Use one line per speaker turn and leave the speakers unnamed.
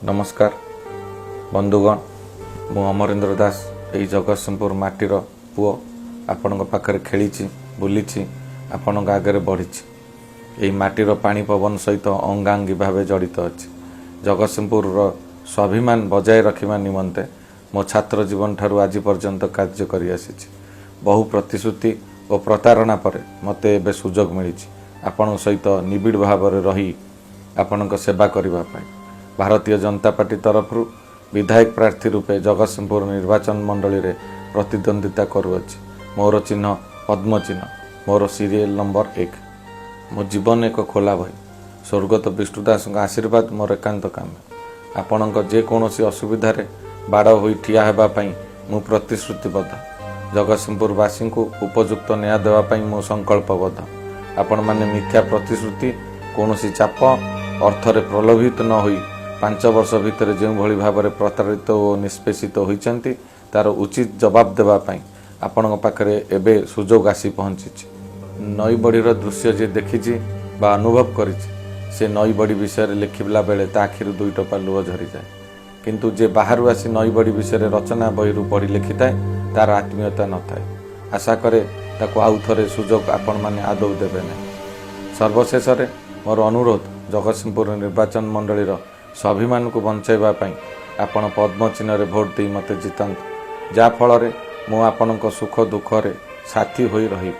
नमस्कार बंधुगण मु अमरेंद्र दास यही जगतसिंहपुर माटीर पुओ आपण पाखे खेली बुली आपण आगे बढ़ी यही माटीर पानी पवन सहित अंगांगी भाव जड़ित अच्छी जगतसिंहपुर स्वाभिमान बजाय रखा निमंते मो छात्र जीवन ठारू आज पर्यंत कार्य कर बहु प्रतिश्रुति और प्रतारणा पर मत एवं सुजोग मिली आपण सहित निबिड़ भाव रही आपण सेवा करने भारतीय जनता पार्टी तरफ विधायक प्रार्थी रूपे जगतसिंहपुर निर्वाचन मंडली रे प्रतिद्वंदिता करुअछि। मोर चिन्ह पद्म चिन्ह, मोर सीरियल नंबर 1। मो जीवन एक खोला भई स्वर्गत विष्णुदास आशीर्वाद मोर एकांत काम। आपणक जेकोसी असुविधा बाड़ होई ठिया हेबा पई मु प्रतिश्रुतिबद्ध। जगतसिंहपुरवासी को उपयुक्त न्याय देवाई मु संकल्पबद्ध। आपण माने मिथ्या प्रतिश्रुति कौनसी चाप अर्थरे प्रलोभित न होई 5 वर्ष भितर जो भली भाव में प्रतारित और निष्पेषित होती तार उचित जवाब देवाई आपण पाखे एबे सुजोग आसी पहुँची। नई बड़ीर दृश्य जे देखी बा अनुभव करी से नई बड़ी विषय लिखला बेले ता आखिर 2 टपा लुह झरी जाए, किंतु जे बाहर आसी नई बड़ी विषय रचना बही पढ़ी लिखि थाए तार आत्मीयता न थाए। आशा करे ताको आउ थरे सुजोग आपण माने आदौ देबे नहीं। सर्वशेष मोर अनुरोध जगतसिंहपुर निर्वाचन मंडलीर स्वाभिमान को बंचाइवाई आपण पद्म चिन्ह रे भोट दे मते जितांतु, जा फल मु आपणक सुख दुख रे साथी होई रही।